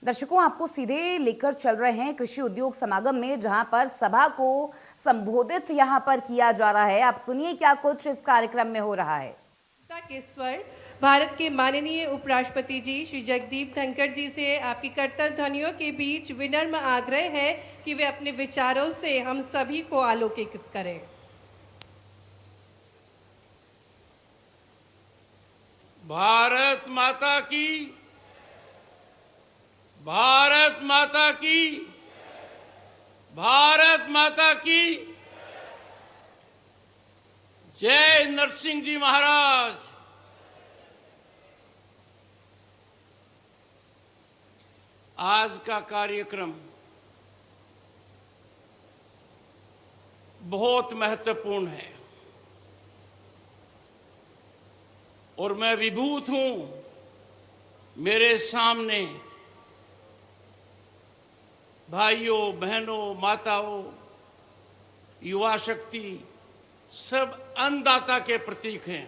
दर्शकों, आपको सीधे लेकर चल रहे हैं कृषि उद्योग समागम में, जहां पर सभा को संबोधित यहां पर किया जा रहा है। आप सुनिए क्या कुछ इस कार्यक्रम में हो रहा है। के स्वर भारत के माननीय उपराष्ट्रपति जी श्री जगदीप धनखड़ जी से आपकी करतल ध्वनियों के बीच विनम्र आग्रह है कि वे अपने विचारों से हम सभी को आलोकित करें। भारत माता की, भारत माता की, भारत माता की जय नरसिंह जी महाराज। आज का कार्यक्रम बहुत महत्वपूर्ण है और मैं विभूत हूं। मेरे सामने भाइयों, बहनों, माताओं, युवा शक्ति सब अन्नदाता के प्रतीक हैं,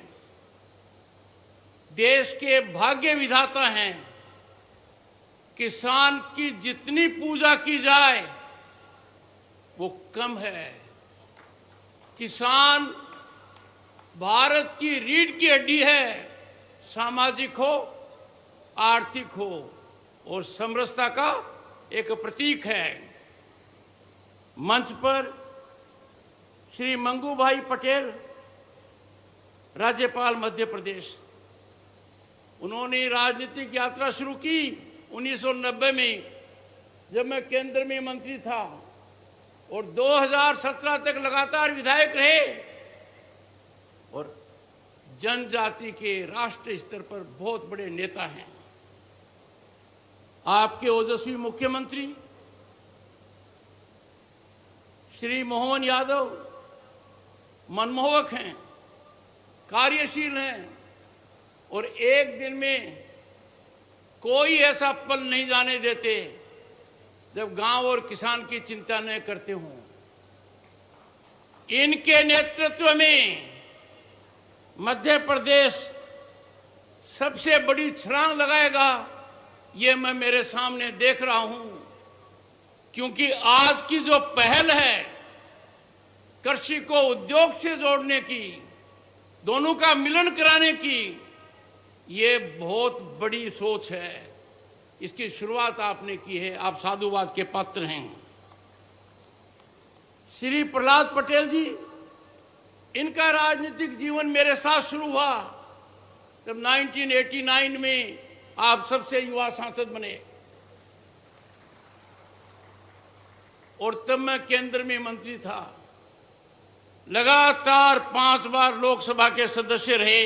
देश के भाग्य विधाता हैं। किसान की जितनी पूजा की जाए वो कम है। किसान भारत की रीढ़ की हड्डी है, सामाजिक हो, आर्थिक हो और समरसता का एक प्रतीक है। मंच पर श्री मंगू भाई पटेल, राज्यपाल मध्य प्रदेश, उन्होंने राजनीतिक यात्रा शुरू की 1990 में, जब मैं केंद्र में मंत्री था, और 2017 तक लगातार विधायक रहे और जनजाति के राष्ट्रीय स्तर पर बहुत बड़े नेता हैं। आपके ओजस्वी मुख्यमंत्री श्री मोहन यादव मनमोहक हैं, कार्यशील हैं और एक दिन में कोई ऐसा पल नहीं जाने देते जब गांव और किसान की चिंता न करते हों। इनके नेतृत्व में मध्य प्रदेश सबसे बड़ी छलांग लगाएगा, ये मैं मेरे सामने देख रहा हूं। क्योंकि आज की जो पहल है कृषि को उद्योग से जोड़ने की, दोनों का मिलन कराने की, ये बहुत बड़ी सोच है। इसकी शुरुआत आपने की है, आप साधुवाद के पात्र हैं। श्री प्रहलाद पटेल जी, इनका राजनीतिक जीवन मेरे साथ शुरू हुआ जब 1989 में आप सबसे युवा सांसद बने और तब मैं केंद्र में मंत्री था। लगातार 5 बार लोकसभा के सदस्य रहे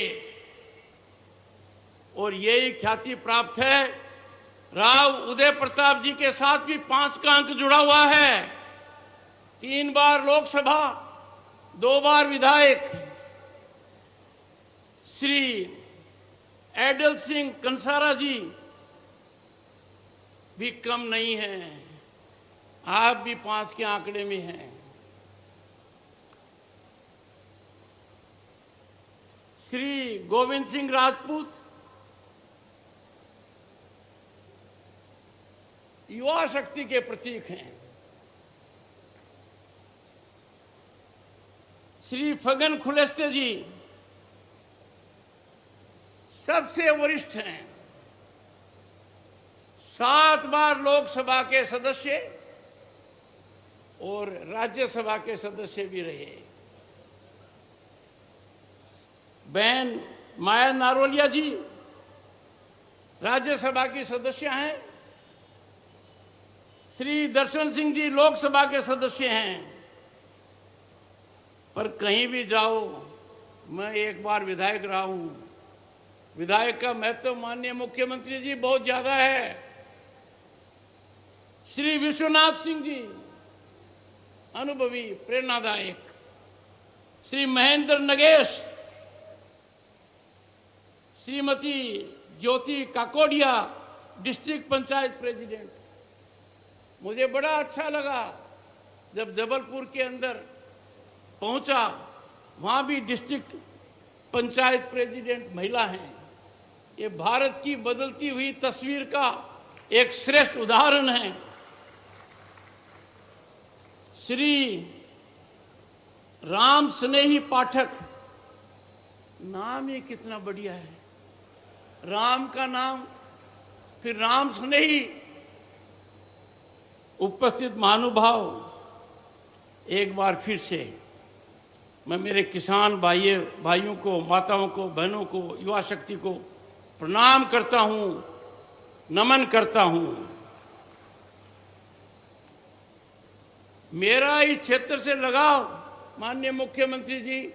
और यही ख्याति प्राप्त है। राव उदय प्रताप जी के साथ भी 5 का अंक जुड़ा हुआ है। 3 बार लोकसभा, 2 बार विधायक। श्री एडल सिंह कंसारा जी भी कम नहीं हैं, आप भी 5 के आंकड़े में हैं। श्री गोविंद सिंह राजपूत युवा शक्ति के प्रतीक हैं। श्री फगन खुलेस्ते जी सबसे वरिष्ठ हैं, 7 बार लोकसभा के सदस्य और राज्यसभा के सदस्य भी रहे। बहन माया नारोलिया जी राज्यसभा की सदस्य हैं। श्री दर्शन सिंह जी लोकसभा के सदस्य हैं। पर कहीं भी जाओ, मैं एक बार विधायक रहा हूं। विधायक का महत्व माननीय मुख्यमंत्री जी बहुत ज्यादा है। श्री विश्वनाथ सिंह जी अनुभवी, प्रेरणादायक। श्री महेंद्र नगेश, श्रीमती ज्योति काकोडिया डिस्ट्रिक्ट पंचायत प्रेसिडेंट। मुझे बड़ा अच्छा लगा जब जबलपुर के अंदर पहुंचा, वहां भी डिस्ट्रिक्ट पंचायत प्रेसिडेंट महिला हैं। ये भारत की बदलती हुई तस्वीर का एक श्रेष्ठ उदाहरण है। श्री राम स्नेही पाठक, नाम ही कितना बढ़िया है, राम का नाम, फिर राम स्नेही। उपस्थित महानुभाव, एक बार फिर से मैं मेरे किसान भाइयों को, माताओं को, बहनों को, युवा शक्ति को प्रणाम करता हूं, नमन करता हूं। मेरा इस क्षेत्र से लगाव माननीय मुख्यमंत्री जी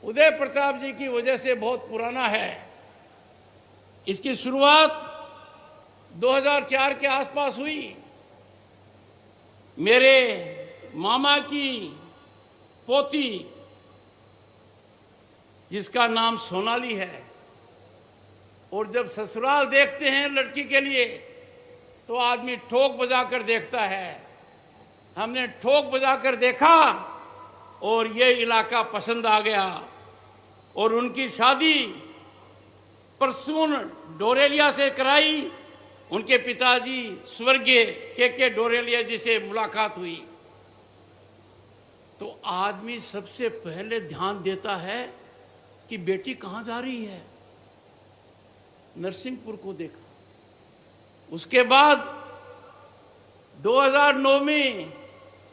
उदय प्रताप जी की वजह से बहुत पुराना है। इसकी शुरुआत 2004 के आसपास हुई। मेरे मामा की पोती, जिसका नाम सोनाली है, और जब ससुराल देखते हैं लड़की के लिए तो आदमी ठोक बजाकर देखता है। हमने ठोक बजाकर देखा और ये इलाका पसंद आ गया और उनकी शादी परसून डोरेलिया से कराई। उनके पिताजी स्वर्गीय के डोरेलिया जी से मुलाकात हुई। तो आदमी सबसे पहले ध्यान देता है कि बेटी कहाँ जा रही है। नरसिंहपुर को देखा। उसके बाद 2009 में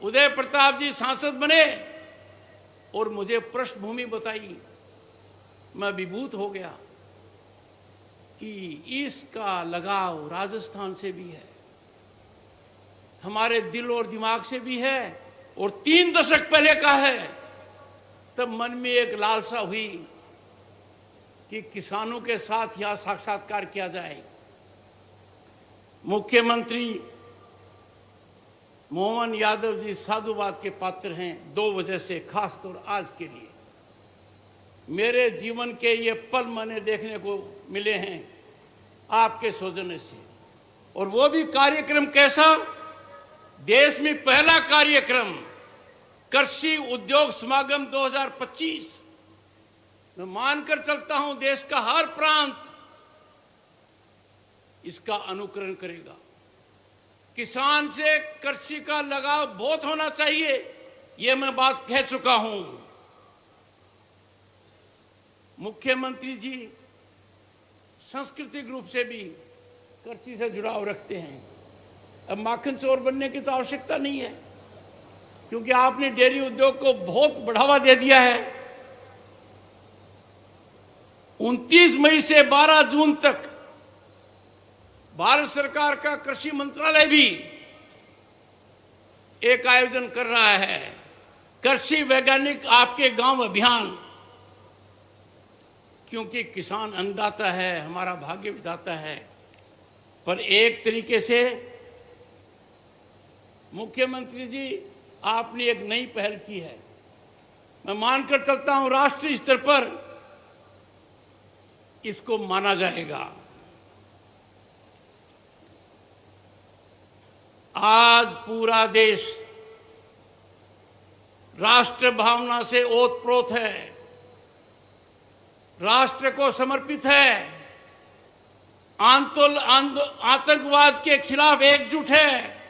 उदय प्रताप जी सांसद बने और मुझे पृष्ठभूमि बताई। मैं विभूत हो गया कि इसका लगाव राजस्थान से भी है, हमारे दिल और दिमाग से भी है, और 3 दशक पहले का है। तब मन में एक लालसा हुई कि किसानों के साथ यहां साक्षात्कार किया जाए। मुख्यमंत्री मोहन यादव जी साधुवाद के पात्र हैं 2 वजह से, खासतौर आज के लिए। मेरे जीवन के ये पल मैंने देखने को मिले हैं आपके सौजन्य से, और वो भी कार्यक्रम कैसा, देश में पहला कार्यक्रम कृषि उद्योग समागम 2025। मैं मानकर चलता हूं देश का हर प्रांत इसका अनुकरण करेगा। किसान से कृषि का लगाव बहुत होना चाहिए, यह मैं बात कह चुका हूं। मुख्यमंत्री जी सांस्कृतिक रूप से भी कृषि से जुड़ाव रखते हैं। अब माखन चोर बनने की तो आवश्यकता नहीं है, क्योंकि आपने डेयरी उद्योग को बहुत बढ़ावा दे दिया है। 29 मई से 12 जून तक भारत सरकार का कृषि मंत्रालय भी एक आयोजन कर रहा है, कृषि वैज्ञानिक आपके गांव अभियान। क्योंकि किसान अन्नदाता है, हमारा भाग्य विधाता है। पर एक तरीके से मुख्यमंत्री जी आपने एक नई पहल की है। मैं मानकर चलता हूं राष्ट्रीय स्तर पर इसको माना जाएगा। आज पूरा देश राष्ट्र भावना से ओतप्रोत है, राष्ट्र को समर्पित है, आतंकवाद के खिलाफ एकजुट है,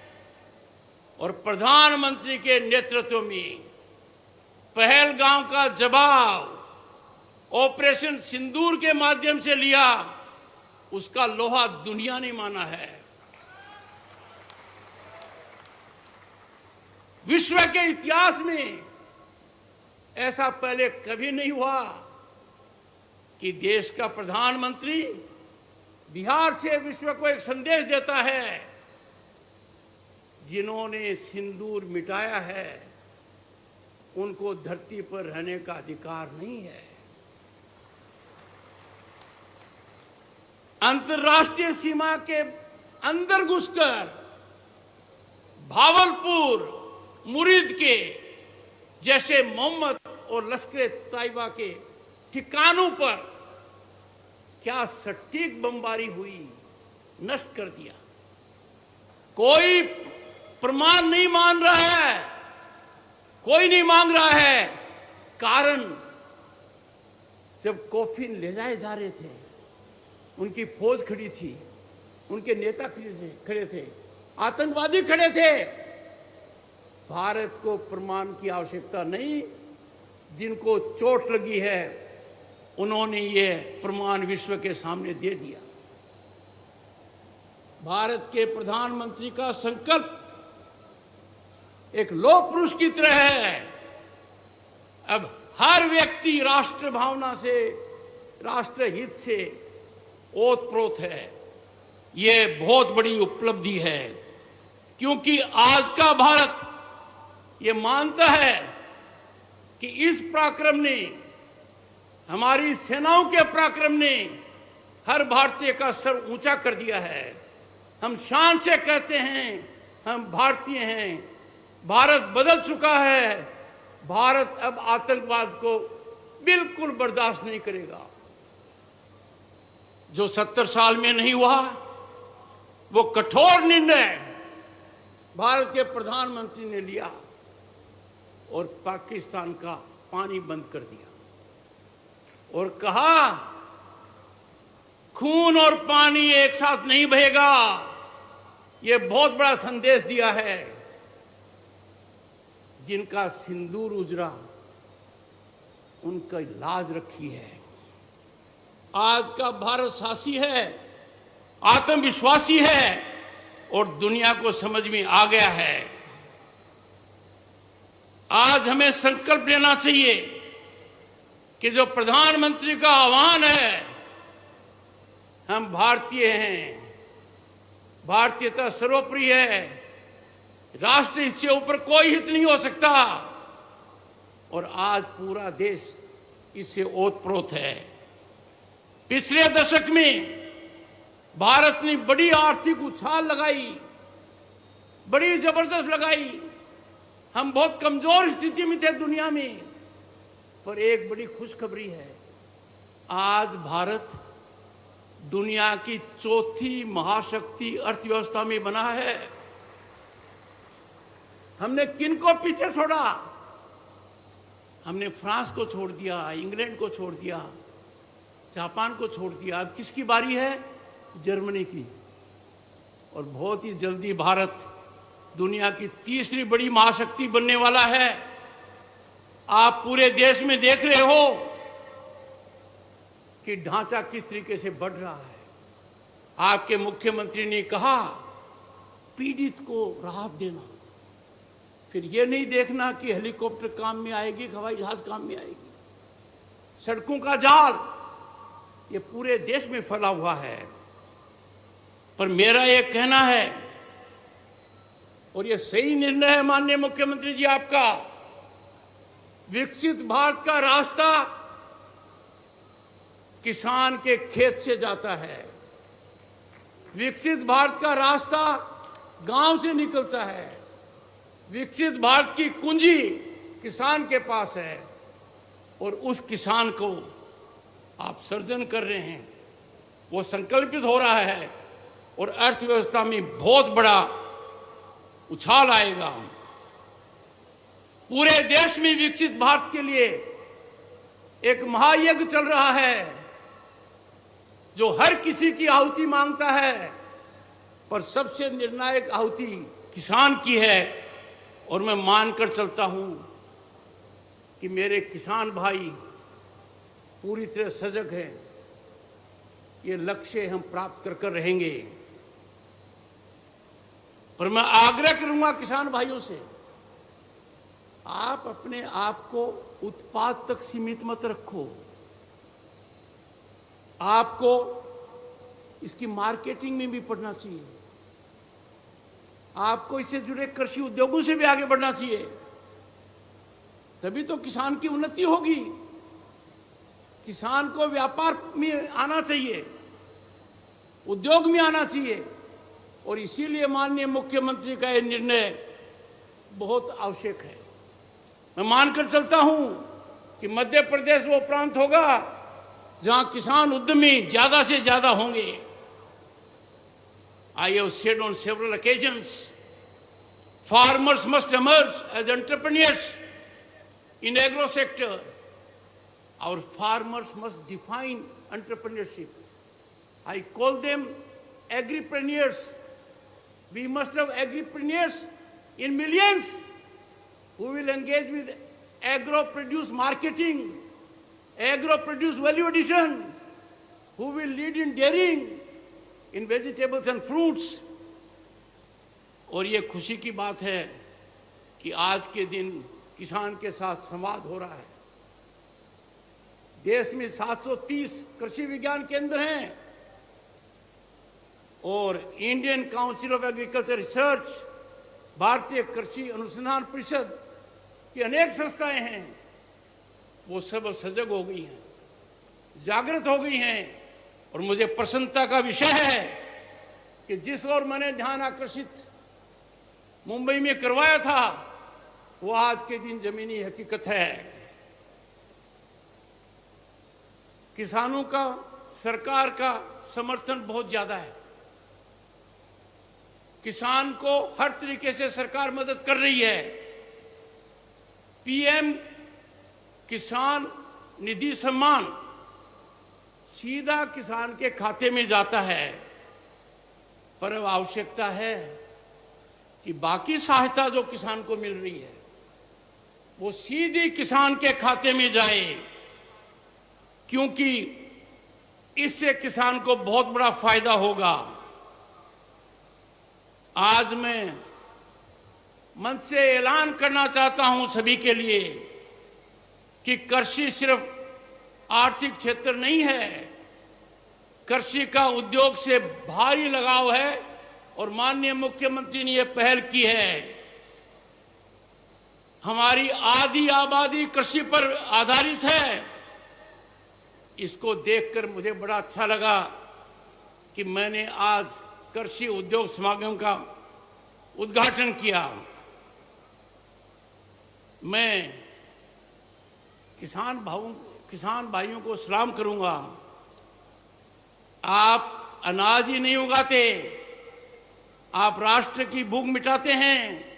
और प्रधानमंत्री के नेतृत्व में पहलगाम का जवाब ऑपरेशन सिंदूर के माध्यम से लिया, उसका लोहा दुनिया ने माना है। विश्व के इतिहास में ऐसा पहले कभी नहीं हुआ कि देश का प्रधानमंत्री बिहार से विश्व को एक संदेश देता है, जिन्होंने सिंदूर मिटाया है उनको धरती पर रहने का अधिकार नहीं है। अंतर्राष्ट्रीय सीमा के अंदर घुसकर भावलपुर, मुरीद के जैसे मोहम्मद और लश्कर तैयबा के ठिकानों पर क्या सटीक बमबारी हुई, नष्ट कर दिया। कोई प्रमाण नहीं मान रहा है, कोई नहीं मांग रहा है। कारण जब कॉफिन ले जाए जा रहे थे, उनकी फौज खड़ी थी, उनके नेता खड़े थे, आतंकवादी खड़े थे। भारत को प्रमाण की आवश्यकता नहीं, जिनको चोट लगी है उन्होंने ये प्रमाण विश्व के सामने दे दिया। भारत के प्रधानमंत्री का संकल्प एक लौह पुरुष की तरह है। अब हर व्यक्ति राष्ट्र भावना से, राष्ट्र हित से ओतप्रोत है। ये बहुत बड़ी उपलब्धि है, क्योंकि आज का भारत ये मानता है कि इस पराक्रम ने, हमारी सेनाओं के पराक्रम ने हर भारतीय का सर ऊंचा कर दिया है। हम शान से कहते हैं हम भारतीय हैं। भारत बदल चुका है। भारत अब आतंकवाद को बिल्कुल बर्दाश्त नहीं करेगा। जो 70 साल में नहीं हुआ, वो कठोर निर्णय भारत के प्रधानमंत्री ने लिया और पाकिस्तान का पानी बंद कर दिया और कहा खून और पानी एक साथ नहीं बहेगा। ये बहुत बड़ा संदेश दिया है। जिनका सिंदूर उजरा उनका लाज रखी है। आज का भारत साहसी है, आत्मविश्वासी है और दुनिया को समझ में आ गया है। आज हमें संकल्प लेना चाहिए कि जो प्रधानमंत्री का आह्वान है, हम भारतीय हैं, भारतीयता सर्वोपरि है, राष्ट्र हित से ऊपर कोई हित नहीं हो सकता और आज पूरा देश इससे ओतप्रोत है। पिछले दशक में भारत ने बड़ी आर्थिक उछाल लगाई, बड़ी जबरदस्त लगाई। हम बहुत कमजोर स्थिति में थे दुनिया में, पर एक बड़ी खुशखबरी है, आज भारत दुनिया की चौथी महाशक्ति अर्थव्यवस्था में बना है। हमने किन को पीछे छोड़ा? हमने फ्रांस को छोड़ दिया, इंग्लैंड को छोड़ दिया, जापान को छोड़ दिया। अब किसकी बारी है? जर्मनी की। और बहुत ही जल्दी भारत दुनिया की तीसरी बड़ी महाशक्ति बनने वाला है। आप पूरे देश में देख रहे हो कि ढांचा किस तरीके से बढ़ रहा है। आपके मुख्यमंत्री ने कहा पीड़ित को राहत देना, फिर यह नहीं देखना कि हेलीकॉप्टर काम में आएगी, हवाई जहाज काम में आएगी। सड़कों का जाल ये पूरे देश में फैला हुआ है। पर मेरा यह कहना है, और यह सही निर्णय है माननीय मुख्यमंत्री जी आपका, विकसित भारत का रास्ता किसान के खेत से जाता है। विकसित भारत का रास्ता गांव से निकलता है। विकसित भारत की कुंजी किसान के पास है और उस किसान को आप सर्जन कर रहे हैं, वो संकल्पित हो रहा है और अर्थव्यवस्था में बहुत बड़ा उछाल आएगा। पूरे देश में विकसित भारत के लिए एक महायज्ञ चल रहा है जो हर किसी की आहुति मांगता है, पर सबसे निर्णायक आहुति किसान की है। और मैं मानकर चलता हूं कि मेरे किसान भाई पूरी तरह सजग हैं। ये लक्ष्य हम प्राप्त कर रहेंगे। पर मैं आग्रह करूंगा किसान भाइयों से, आप अपने आप को उत्पाद तक सीमित मत रखो। आपको इसकी मार्केटिंग में भी पढ़ना चाहिए। आपको इससे जुड़े कृषि उद्योगों से भी आगे बढ़ना चाहिए, तभी तो किसान की उन्नति होगी। किसान को व्यापार में आना चाहिए, उद्योग में आना चाहिए। और इसीलिए माननीय मुख्यमंत्री का यह निर्णय बहुत आवश्यक है। मैं मानकर चलता हूं कि मध्य प्रदेश वो प्रांत होगा जहां किसान उद्यमी ज्यादा से ज्यादा होंगे। I have said on several occasions, farmers must emerge as entrepreneurs in agro sector. Our farmers must define entrepreneurship. I call them agripreneurs. We must have agripreneurs in millions who will engage with agro-produce marketing, agro-produce value addition, who will lead in dairying, in vegetables and fruits. और ये खुशी की बात है कि आज के दिन किसान के साथ संवाद हो रहा है। देश में 730 कृषि विज्ञान केंद्र हैं और Indian council of agriculture research, भारतीय कृषि अनुसंधान परिषद की अनेक संस्थाएं हैं, वो सब सजग हो गई हैं, जागृत हो गई हैं। और मुझे प्रसन्नता का विषय है कि जिस ओर मैंने ध्यान आकर्षित मुंबई में करवाया था, वो आज के दिन जमीनी हकीकत है। किसानों का, सरकार का समर्थन बहुत ज्यादा है। किसान को हर तरीके से सरकार मदद कर रही है। पीएम किसान निधि सम्मान सीधा किसान के खाते में जाता है, पर अब आवश्यकता है कि बाकी सहायता जो किसान को मिल रही है वो सीधी किसान के खाते में जाए, क्योंकि इससे किसान को बहुत बड़ा फायदा होगा। आज मैं मंच से ऐलान करना चाहता हूं सभी के लिए कि कृषि सिर्फ आर्थिक क्षेत्र नहीं है, कृषि का उद्योग से भारी लगाव है और माननीय मुख्यमंत्री ने यह पहल की है। हमारी आधी आबादी कृषि पर आधारित है। इसको देखकर मुझे बड़ा अच्छा लगा कि मैंने आज कृषि उद्योग समागम का उद्घाटन किया। मैं किसान भाइयों को सलाम करूंगा। आप अनाज ही नहीं उगाते, आप राष्ट्र की भूख मिटाते हैं,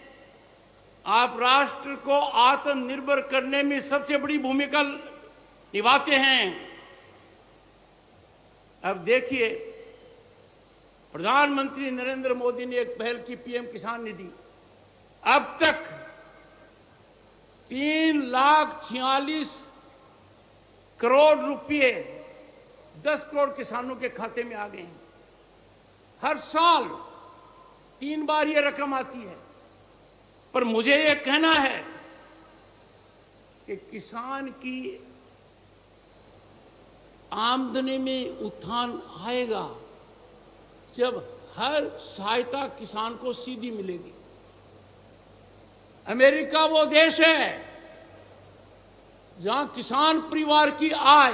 आप राष्ट्र को आत्मनिर्भर करने में सबसे बड़ी भूमिका निभाते हैं। अब देखिए, प्रधानमंत्री नरेंद्र मोदी ने एक पहल की, पीएम किसान निधि। अब तक 3,46,00,000 करोड़ रुपए 10 करोड़ किसानों के खाते में आ गए हैं। हर साल 3 बार ये रकम आती है। पर मुझे ये कहना है कि किसान की आमदनी में उत्थान आएगा जब हर सहायता किसान को सीधी मिलेगी। अमेरिका वो देश है जहां किसान परिवार की आय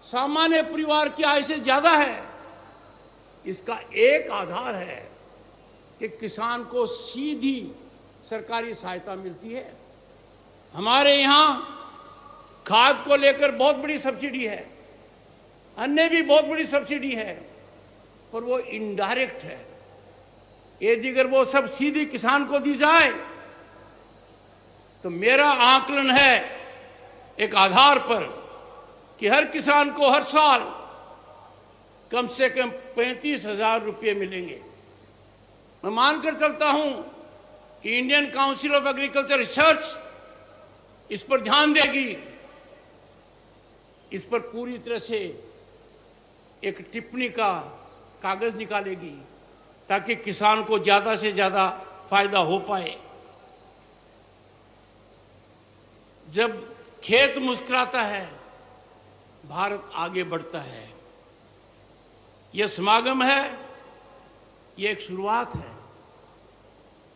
सामान्य परिवार की आय से ज्यादा है। इसका एक आधार है कि किसान को सीधी सरकारी सहायता मिलती है। हमारे यहां खाद को लेकर बहुत बड़ी सब्सिडी है, अन्य भी बहुत बड़ी सब्सिडी है, पर वो इनडायरेक्ट है। यदि अगर वो सब सीधी किसान को दी जाए तो मेरा आकलन है एक आधार पर कि हर किसान को हर साल कम से कम 35,000 रुपये मिलेंगे। मैं मानकर चलता हूं कि Indian council of agriculture research इस पर ध्यान देगी, इस पर पूरी तरह से एक टिप्पणी का कागज निकालेगी ताकि किसान को ज्यादा से ज्यादा फायदा हो पाए। जब खेत मुस्कुराता है, भारत आगे बढ़ता है। यह समागम है, यह एक शुरुआत है,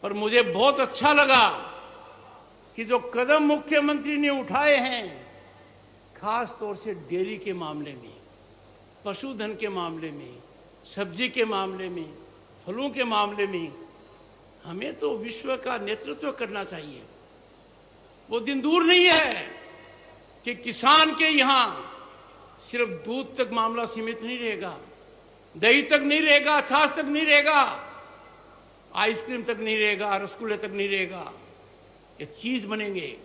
पर मुझे बहुत अच्छा लगा कि जो कदम मुख्यमंत्री ने उठाए हैं, खास तौर से डेयरी के मामले में, पशुधन के मामले में, सब्जी के मामले में, फलों के मामले में, हमें तो विश्व का नेतृत्व करना चाहिए। वो दिन दूर नहीं है कि किसान के यहां सिर्फ दूध तक मामला सीमित नहीं रहेगा, दही तक नहीं रहेगा, छाछ तक नहीं रहेगा, आइसक्रीम तक नहीं रहेगा, रसगुल्ले तक नहीं रहेगा। ये चीज बनेंगे,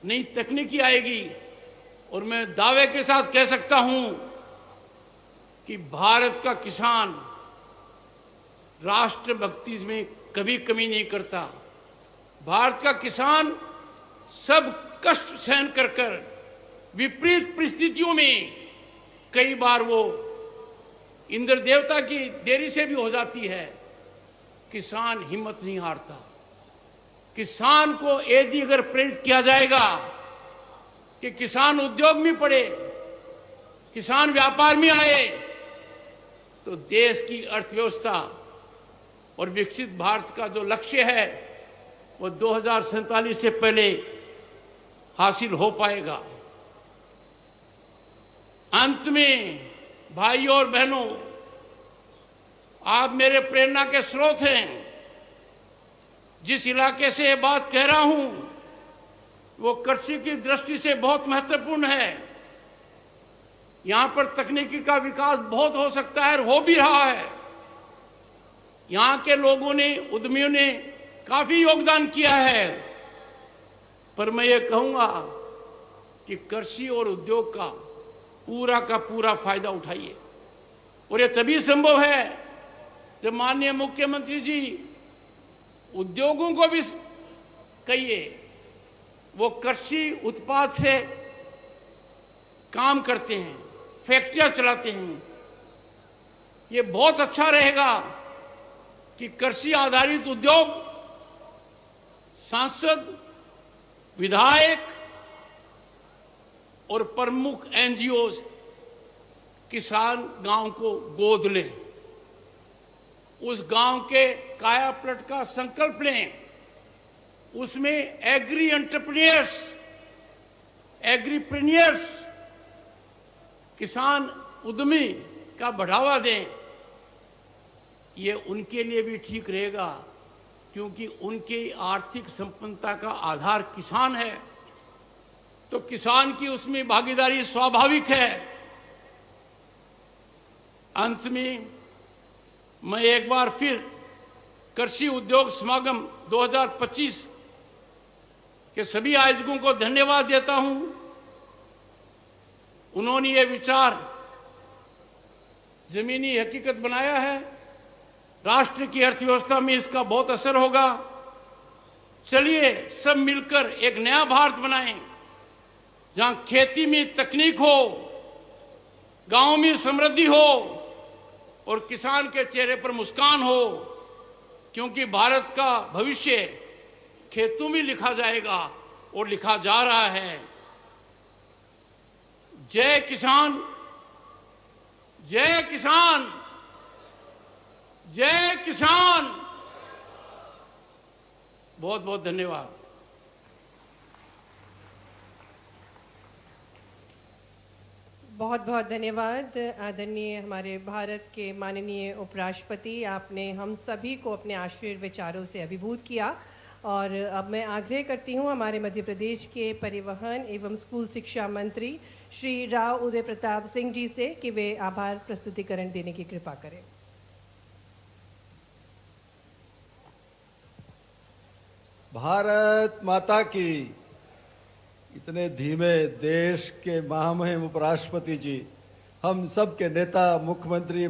नई तकनीकी आएगी। और मैं दावे के साथ कह सकता हूं कि भारत का किसान राष्ट्रभक्ति में कभी कमी नहीं करता। भारत का किसान सब कष्ट सहन कर विपरीत परिस्थितियों में कई बार वो इंद्र देवता की देरी से भी हो जाती है, किसान हिम्मत नहीं हारता। किसान को यदि अगर प्रेरित किया जाएगा कि किसान उद्योग में पड़े, किसान व्यापार में आए, तो देश की अर्थव्यवस्था और विकसित भारत का जो लक्ष्य है वो 2047 से पहले हासिल हो पाएगा। अंत में भाइयों और बहनों, आप मेरे प्रेरणा के स्रोत हैं। जिस इलाके से ये बात कह रहा हूं वो कृषि की दृष्टि से बहुत महत्वपूर्ण है। यहां पर तकनीकी का विकास बहुत हो सकता है और हो भी रहा है। यहां के लोगों ने, उद्यमियों ने काफी योगदान किया है। पर मैं ये कहूंगा कि कृषि और उद्योग का पूरा फायदा उठाइए। और ये तभी संभव है जब माननीय मुख्यमंत्री जी उद्योगों को भी कहिए वो कृषि उत्पाद से काम करते हैं, फैक्ट्रियां चलाते हैं। ये बहुत अच्छा रहेगा कि कृषि आधारित उद्योग, सांसद, विधायक और प्रमुख एनजीओ किसान गांव को गोद लें, उस गांव के काया पलट का संकल्प लें। उसमें एग्री एग्रीप्रेन्योर्स, किसान उद्यमी का बढ़ावा दें। ये उनके लिए भी ठीक रहेगा क्योंकि उनकी आर्थिक संपन्नता का आधार किसान है, तो किसान की उसमें भागीदारी स्वाभाविक है। अंत में मैं एक बार फिर कृषि उद्योग समागम 2025 के सभी आयोजकों को धन्यवाद देता हूं। उन्होंने ये विचार जमीनी हकीकत बनाया है। राष्ट्र की अर्थव्यवस्था में इसका बहुत असर होगा। चलिए सब मिलकर एक नया भारत बनाएं जहां खेती में तकनीक हो, गांव में समृद्धि हो और किसान के चेहरे पर मुस्कान हो, क्योंकि भारत का भविष्य खेतों में लिखा जाएगा और लिखा जा रहा है। जय किसान, जय किसान, जय किसान। बहुत बहुत धन्यवाद। बहुत बहुत धन्यवाद आदरणीय हमारे भारत के माननीय उपराष्ट्रपति। आपने हम सभी को अपने आश्चर्य विचारों से अभिभूत किया। और अब मैं आग्रह करती हूँ हमारे मध्य प्रदेश के परिवहन एवं स्कूल शिक्षा मंत्री श्री राव उदय प्रताप सिंह जी से कि वे आभार प्रस्तुतिकरण देने की कृपा करें। भारत माता की। इतने धीमे देश के महामहिम उपराष्ट्रपति जी, हम सब के नेता, मुख्यमंत्री